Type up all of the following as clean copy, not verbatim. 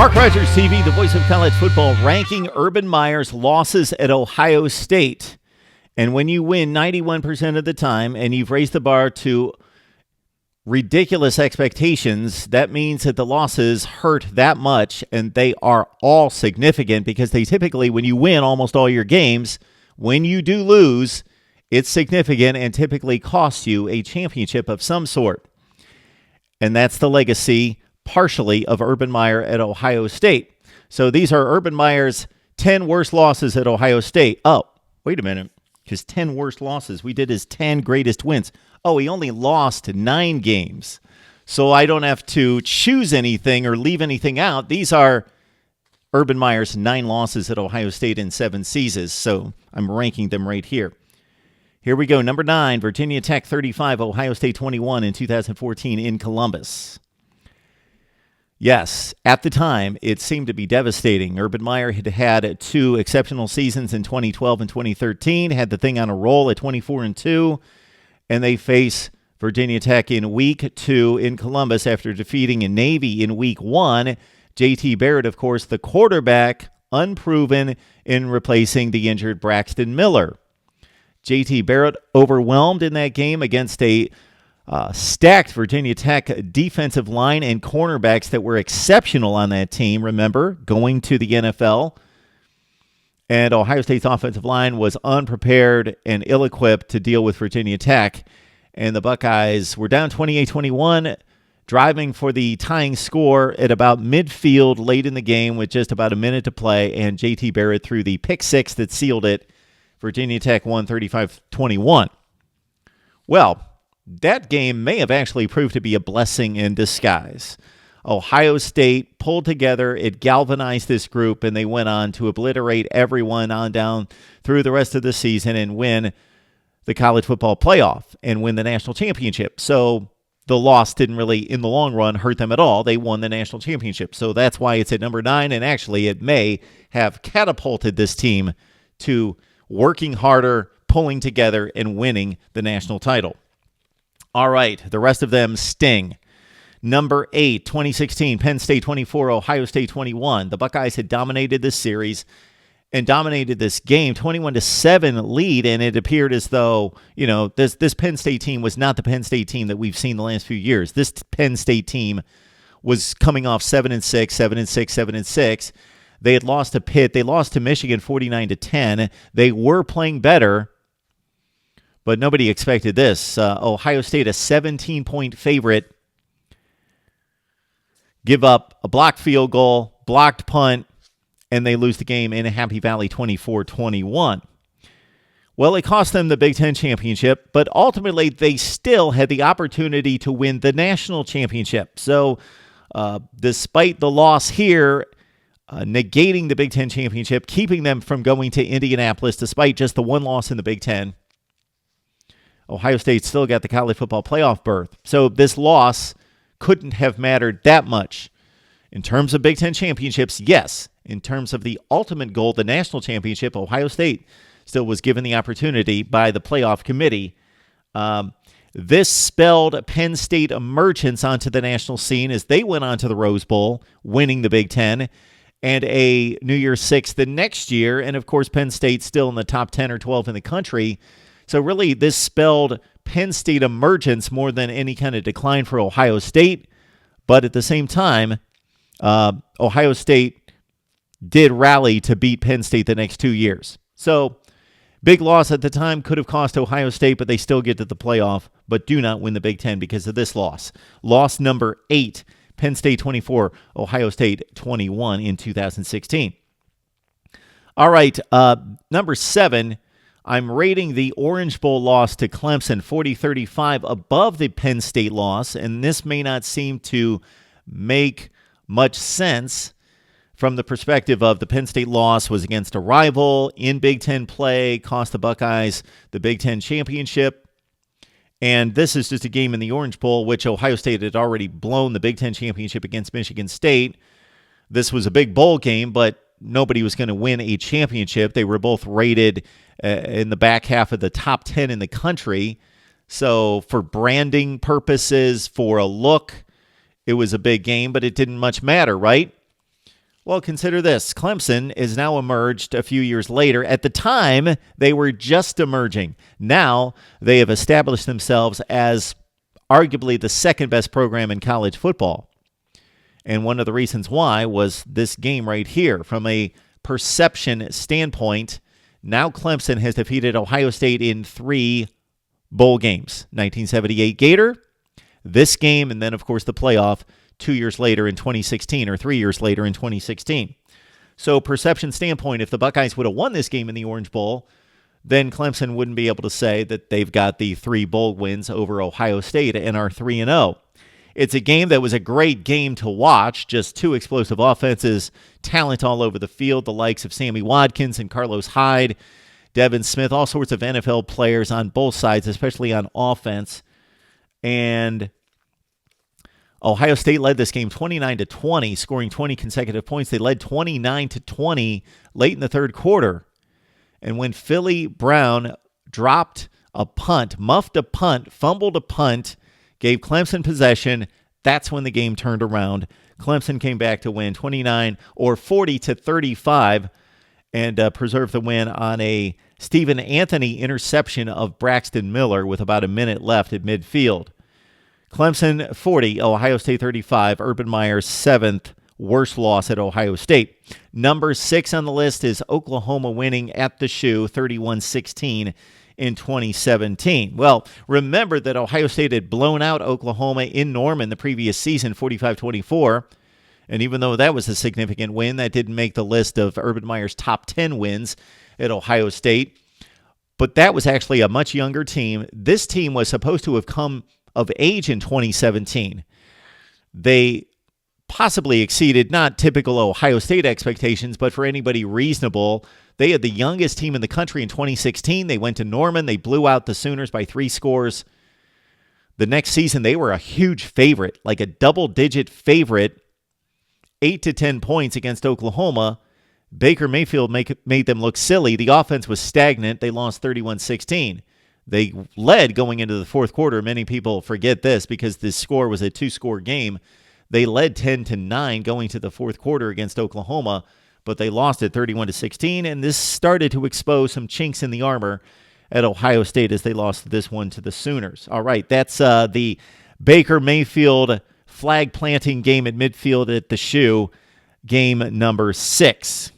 Mark Rogers TV, the voice of college football, ranking Urban Meyer's losses at Ohio State. And when you win 91% of the time and you've raised the bar to ridiculous expectations, that means that the losses hurt that much, and they are all significant because they typically, when you win almost all your games, when you do lose, it's significant and typically costs you a championship of some sort. And that's the legacy, partially, of Urban Meyer at Ohio State. So these are Urban Meyer's 10 worst losses at Ohio State. Oh, wait a minute. His 10 worst losses. We did his 10 greatest wins. Oh, he only lost 9 games. So I don't have to choose anything or leave anything out. These are Urban Meyer's 9 losses at Ohio State in 7 seasons. So I'm ranking them right here. Here we go. Number 9, Virginia Tech 35, Ohio State 21 in 2014 in Columbus. Yes, at the time, it seemed to be devastating. Urban Meyer had had 2 exceptional seasons in 2012 and 2013, had the thing on a roll at 24-2, and they face Virginia Tech in Week 2 in Columbus after defeating Navy in Week 1. J.T. Barrett, of course, the quarterback, unproven in replacing the injured Braxton Miller. J.T. Barrett overwhelmed in that game against a stacked Virginia Tech defensive line and cornerbacks that were exceptional on that team, remember, going to the NFL. And Ohio State's offensive line was unprepared and ill-equipped to deal with Virginia Tech. And the Buckeyes were down 28-21, driving for the tying score at about midfield late in the game with just about a minute to play. And J.T. Barrett threw the pick six that sealed it. Virginia Tech won 35-21. Well, that game may have actually proved to be a blessing in disguise. Ohio State pulled together, it galvanized this group, and they went on to obliterate everyone on down through the rest of the season and win the college football playoff and win the national championship. So the loss didn't really, in the long run, hurt them at all. They won the national championship. So that's why it's at number 9, and actually it may have catapulted this team to working harder, pulling together, and winning the national title. All right, the rest of them sting. Number 8, 2016, Penn State 24, Ohio State 21. The Buckeyes had dominated this series and dominated this game, 21-7 lead, and it appeared as though, this Penn State team was not the Penn State team that we've seen the last few years. This Penn State team was coming off 7-6, 7-6, 7-6. They had lost to Pitt. They lost to Michigan 49-10. They were playing better, but nobody expected this. Ohio State, a 17-point favorite, give up a blocked field goal, blocked punt, and they lose the game in Happy Valley 24-21. Well, it cost them the Big Ten championship, but ultimately they still had the opportunity to win the national championship. So despite the loss here, negating the Big Ten championship, keeping them from going to Indianapolis despite just the one loss in the Big Ten, Ohio State still got the college football playoff berth. So this loss couldn't have mattered that much. In terms of Big Ten championships, yes. In terms of the ultimate goal, the national championship, Ohio State still was given the opportunity by the playoff committee. This spelled Penn State emergence onto the national scene as they went on to the Rose Bowl, winning the Big Ten, and a New Year's Six the next year. And, of course, Penn State still in the top 10 or 12 in the country. So really, this spelled Penn State emergence more than any kind of decline for Ohio State. But at the same time, Ohio State did rally to beat Penn State the next 2 years. So big loss at the time could have cost Ohio State, but they still get to the playoff, but do not win the Big Ten because of this loss. Loss number 8, Penn State 24, Ohio State 21 in 2016. All right, number 7, I'm rating the Orange Bowl loss to Clemson 40-35 above the Penn State loss, and this may not seem to make much sense from the perspective of the Penn State loss was against a rival in Big Ten play, cost the Buckeyes the Big Ten championship, and this is just a game in the Orange Bowl, which Ohio State had already blown the Big Ten championship against Michigan State. This was a big bowl game, but nobody was going to win a championship. They were both rated in the back half of the top 10 in the country. So for branding purposes, for a look, it was a big game, but it didn't much matter, right? Well, consider this. Clemson is now emerged a few years later. At the time, they were just emerging. Now, they have established themselves as arguably the second best program in college football. And one of the reasons why was this game right here. From a perception standpoint, now Clemson has defeated Ohio State in 3 bowl games. 1978 Gator, this game, and then, of course, the playoff 2 years later in 2016, or 3 years later in 2016. So perception standpoint, if the Buckeyes would have won this game in the Orange Bowl, then Clemson wouldn't be able to say that they've got the 3 bowl wins over Ohio State and are 3-0. It's a game that was a great game to watch, just 2 explosive offenses, talent all over the field, the likes of Sammy Watkins and Carlos Hyde, Devin Smith, all sorts of NFL players on both sides, especially on offense. And Ohio State led this game 29-20, scoring 20 consecutive points. They led 29-20 late in the third quarter. And when Philly Brown dropped a punt, muffed a punt, fumbled a punt, gave Clemson possession, that's when the game turned around. Clemson came back to win 40-35 and preserved the win on a Stephen Anthony interception of Braxton Miller with about a minute left at midfield. Clemson 40, Ohio State 35, Urban Meyer's 7th worst loss at Ohio State. Number 6 on the list is Oklahoma winning at the Shoe 31-16 in 2017. Well, remember that Ohio State had blown out Oklahoma in Norman the previous season, 45-24. And even though that was a significant win, that didn't make the list of Urban Meyer's top 10 wins at Ohio State. But that was actually a much younger team. This team was supposed to have come of age in 2017. They possibly exceeded not typical Ohio State expectations, but for anybody reasonable, they had the youngest team in the country in 2016. They went to Norman. They blew out the Sooners by 3 scores. The next season, they were a huge favorite, like a double-digit favorite, 8-10 points against Oklahoma. Baker Mayfield made them look silly. The offense was stagnant. They lost 31-16. They led going into the fourth quarter. Many people forget this because this score was a 2-score game. They led 10-9 going to the fourth quarter against Oklahoma, but they lost it 31-16, and this started to expose some chinks in the armor at Ohio State as they lost this one to the Sooners. All right, that's the Baker Mayfield flag planting game at midfield at the Shoe, game number 6.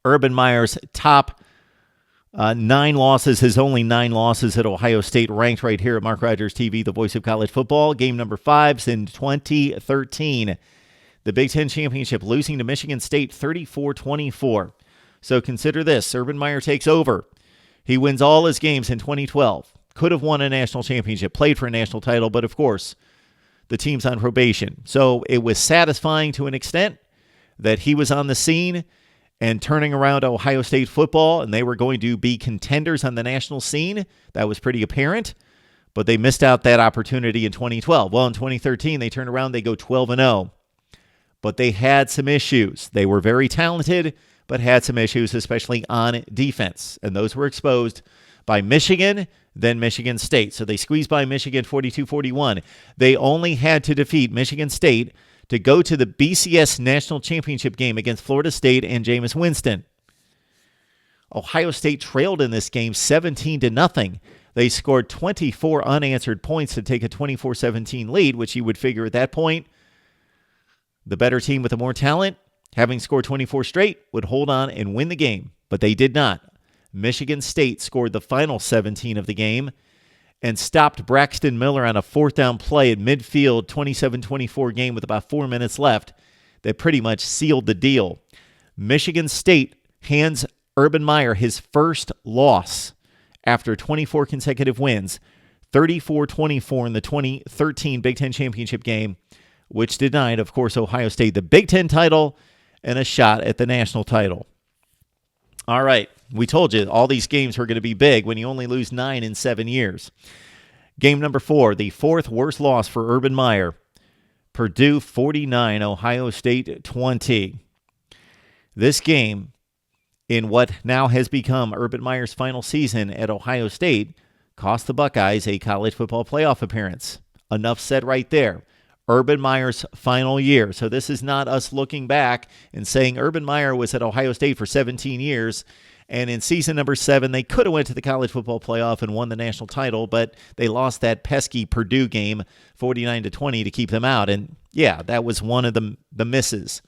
Urban Meyer's top 9 losses, his only 9 losses at Ohio State, ranked right here at Mark Rogers TV, the voice of college football. Game number 5's in 2013. The Big Ten Championship, losing to Michigan State 34-24. So consider this. Urban Meyer takes over. He wins all his games in 2012. Could have won a national championship, played for a national title, but of course, the team's on probation. So it was satisfying to an extent that he was on the scene and turning around Ohio State football, and they were going to be contenders on the national scene. That was pretty apparent, but they missed out that opportunity in 2012. Well, in 2013, they turned around, they go 12-0, but they had some issues. They were very talented, but had some issues, especially on defense, and those were exposed by Michigan, then Michigan State. So they squeezed by Michigan 42-41. They only had to defeat Michigan State to go to the BCS National Championship game against Florida State and Jameis Winston. Ohio State trailed in this game 17-0. They scored 24 unanswered points to take a 24-17 lead, which you would figure at that point, the better team with the more talent, having scored 24 straight, would hold on and win the game, but they did not. Michigan State scored the final 17 of the game and stopped Braxton Miller on a 4th down play at midfield, 27-24 game with about 4 minutes left. That pretty much sealed the deal. Michigan State hands Urban Meyer his first loss after 24 consecutive wins, 34-24 in the 2013 Big Ten Championship game, which denied, of course, Ohio State the Big Ten title and a shot at the national title. All right, we told you all these games were going to be big when you only lose 9 in 7 years. Game number 4, the 4th worst loss for Urban Meyer. Purdue 49, Ohio State 20. This game, in what now has become Urban Meyer's final season at Ohio State, cost the Buckeyes a college football playoff appearance. Enough said right there. Urban Meyer's final year. So this is not us looking back and saying Urban Meyer was at Ohio State for 17 years, and in season number 7, they could have went to the college football playoff and won the national title, but they lost that pesky Purdue game 49-20 to keep them out. And yeah, that was one of the misses.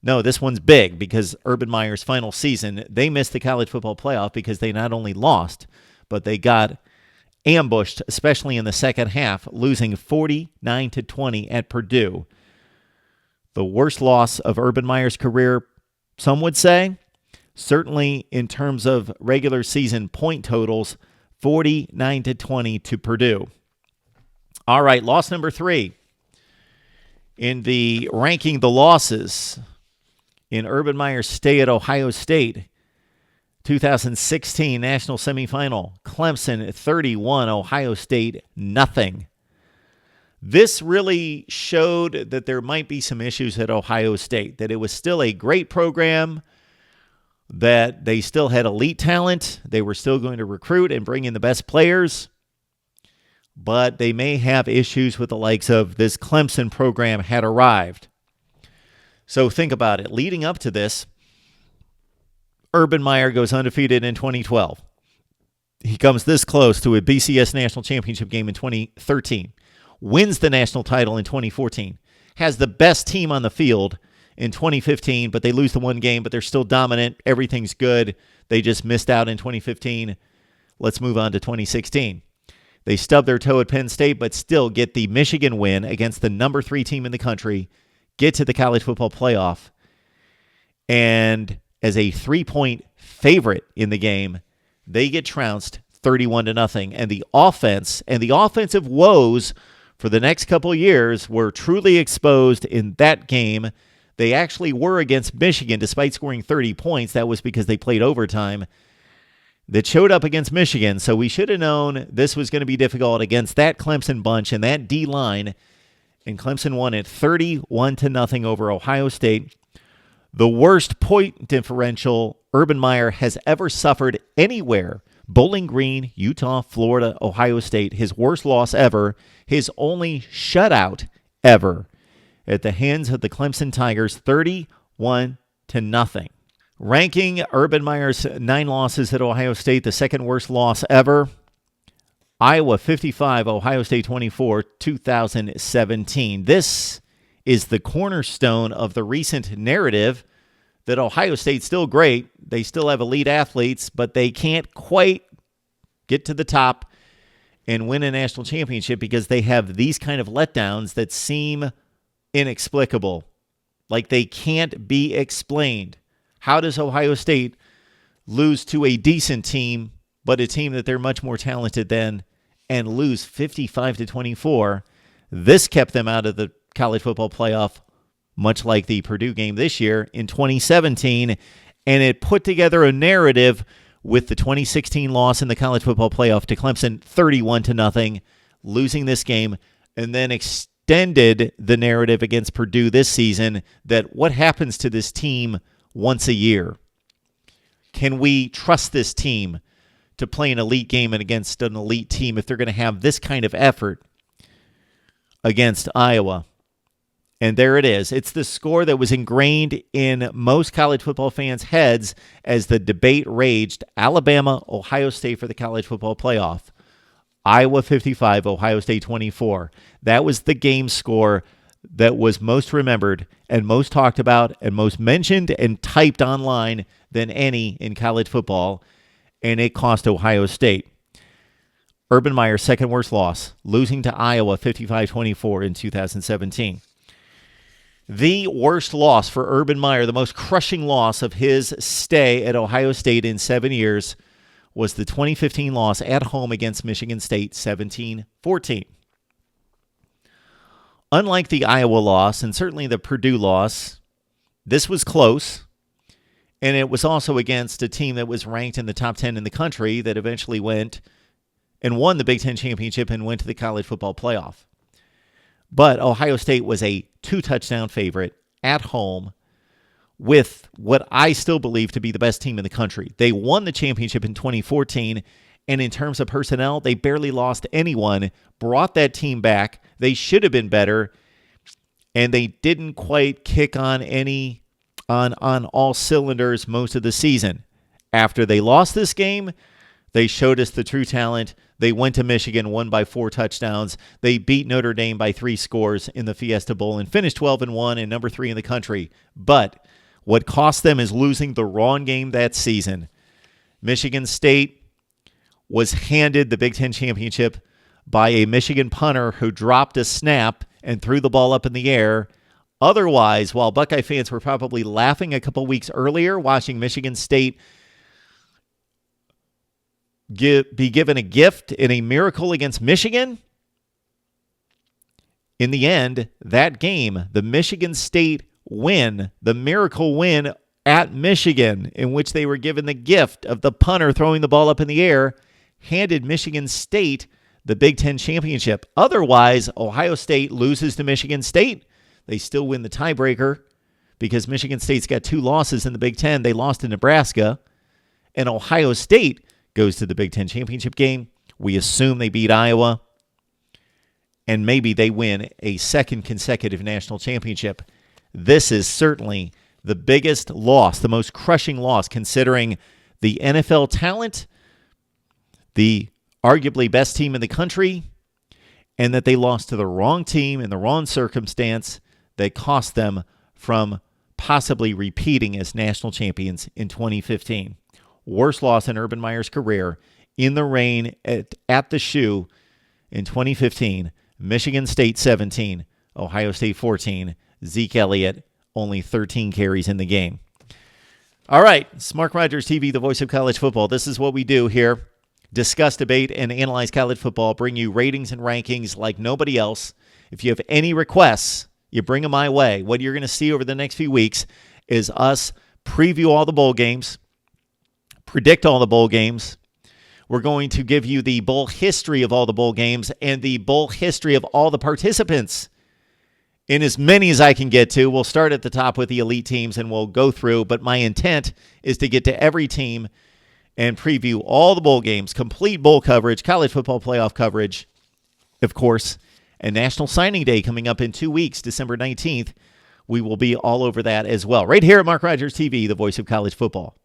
No, this one's big because Urban Meyer's final season, they missed the college football playoff because they not only lost, but they got ambushed, especially in the second half, losing 49-20 at Purdue. The worst loss of Urban Meyer's career, some would say. Certainly in terms of regular season point totals, 49-20 to Purdue. All right, loss number 3. In the ranking the losses in Urban Meyer's stay at Ohio State, 2016 national semifinal, Clemson 31, Ohio State nothing. This really showed that there might be some issues at Ohio State, that it was still a great program, that they still had elite talent, they were still going to recruit and bring in the best players, but they may have issues with the likes of this Clemson program had arrived. So think about it. Leading up to this, Urban Meyer goes undefeated in 2012. He comes this close to a BCS national championship game in 2013, wins the national title in 2014, has the best team on the field in 2015, but they lose the one game, but they're still dominant. Everything's good. They just missed out in 2015. Let's move on to 2016. They stub their toe at Penn State, but still get the Michigan win against the number 3 team in the country, get to the college football playoff, and as a 3-point favorite in the game, they get trounced 31-0. And the offense and the offensive woes for the next couple of years were truly exposed in that game. They actually were against Michigan, despite scoring 30 points. That was because they played overtime. That showed up against Michigan, so we should have known this was going to be difficult against that Clemson bunch and that D-line. And Clemson won it 31-0 over Ohio State. The worst point differential Urban Meyer has ever suffered anywhere. Bowling Green, Utah, Florida, Ohio State. His worst loss ever. His only shutout ever at the hands of the Clemson Tigers, 31-0. Ranking Urban Meyer's 9 losses at Ohio State, the second worst loss ever. Iowa 55, Ohio State 24, 2017. This is the cornerstone of the recent narrative that Ohio State's still great. They still have elite athletes, but they can't quite get to the top and win a national championship because they have these kind of letdowns that seem inexplicable. Like they can't be explained. How does Ohio State lose to a decent team, but a team that they're much more talented than, and lose 55-24? This kept them out of the college football playoff, much like the Purdue game this year in 2017, and it put together a narrative with the 2016 loss in the college football playoff to Clemson, 31-0, losing this game, and then extended the narrative against Purdue this season that what happens to this team once a year? Can we trust this team to play an elite game and against an elite team if they're going to have this kind of effort against Iowa? And there it is. It's the score that was ingrained in most college football fans' heads as the debate raged. Alabama, Ohio State for the college football playoff. Iowa 55, Ohio State 24. That was the game score that was most remembered and most talked about and most mentioned and typed online than any in college football, and it cost Ohio State. Urban Meyer's second worst loss, losing to Iowa 55-24 in 2017. The worst loss for Urban Meyer, the most crushing loss of his stay at Ohio State in 7 years, was the 2015 loss at home against Michigan State, 17-14. Unlike the Iowa loss, and certainly the Purdue loss, this was close, and it was also against a team that was ranked in the top 10 in the country that eventually went and won the Big Ten championship and went to the college football playoff. But Ohio State was a 2-touchdown favorite at home with what I still believe to be the best team in the country. They won the championship in 2014, and in terms of personnel, they barely lost anyone, brought that team back. They should have been better, and they didn't quite kick on all cylinders most of the season. After they lost this game, they showed us the true talent. They went to Michigan, won by 4 touchdowns. They beat Notre Dame by 3 scores in the Fiesta Bowl and finished 12-1 and number 3 in the country. But what cost them is losing the wrong game that season. Michigan State was handed the Big Ten championship by a Michigan punter who dropped a snap and threw the ball up in the air. Otherwise, while Buckeye fans were probably laughing a couple weeks earlier watching Michigan State be given a gift in a miracle against Michigan, in the end, that game, the Michigan State win, the miracle win at Michigan, in which they were given the gift of the punter throwing the ball up in the air, handed Michigan State the Big Ten championship. Otherwise, Ohio State loses to Michigan State. They still win the tiebreaker because Michigan State's got 2 losses in the Big Ten. They lost to Nebraska, and Ohio State goes to the Big Ten championship game. We assume they beat Iowa, and maybe they win a second consecutive national championship. This is certainly the biggest loss, the most crushing loss, considering the NFL talent, the arguably best team in the country, and that they lost to the wrong team in the wrong circumstance that cost them from possibly repeating as national champions in 2015. Worst loss in Urban Meyer's career, in the rain at the shoe in 2015. Michigan State 17, Ohio State 14. Zeke Elliott only 13 carries in the game. All right, it's Mark Rogers TV, the voice of college football. This is what we do here. Discuss, debate, and analyze college football. Bring you ratings and rankings like nobody else. If you have any requests, you bring them my way. What you're going to see over the next few weeks is us preview all the bowl games, predict all the bowl games. We're going to give you the bowl history of all the bowl games and the bowl history of all the participants in as many as I can get to. We'll start at the top with the elite teams and we'll go through, but my intent is to get to every team and preview all the bowl games, complete bowl coverage, college football playoff coverage, of course, and National Signing Day coming up in 2 weeks, December 19th. We will be all over that as well. Right here at Mark Rogers TV, the voice of college football.